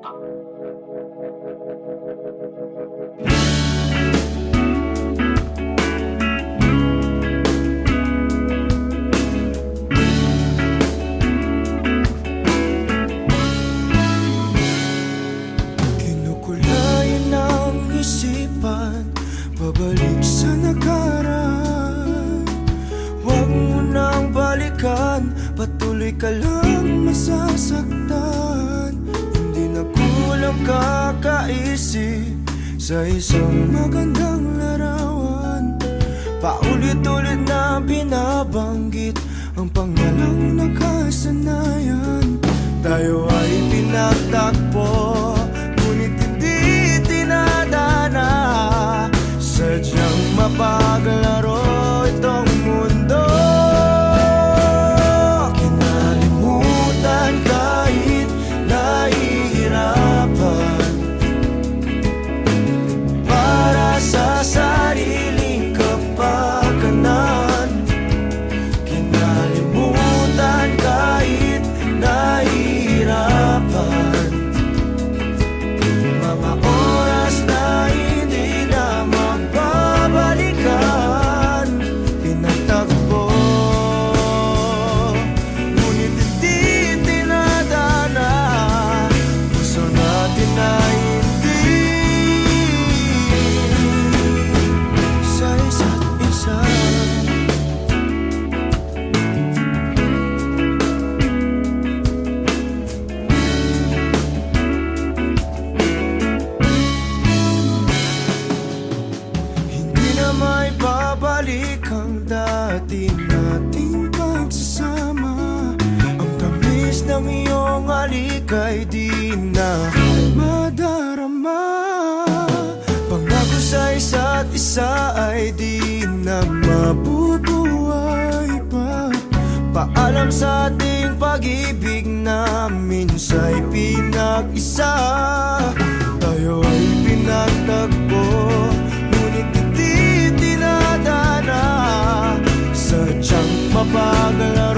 Kinukulayan ang isipan, pabalik sa nakaraan. Huwag mo nang balikan, patuloy ka lang masasaktan. Hindi na kulang kakaisip sa isang magandang larawan. Paulit-ulit na binabanggit ang pangalang nakasanayan. Tayo ay pinagtakpo, ngunit hindi tinadana. Sadyang mapaglaro itong mundo. Kinalimutan kahit nahihirapan, para sa sariling kapakanan. Kinalimutan kahit nahihirapan, mga oras na hindi na magbabalikan. Pinagtagpo, ngunit hindi tinadana. Gusto natin na hindi sa isa't isa. Hindi na may babalik ang dati nating pagsasama. Ang tamis ng iyong halik ay di na madarama. Pangako sa isa't isa ay di na mabubuhay pa. Paalam sa ating pag-ibig na minsa'y pinag-isa. Tayo ay pinagtagpo, ngunit hindi tinadana. Sadyang mapaglaro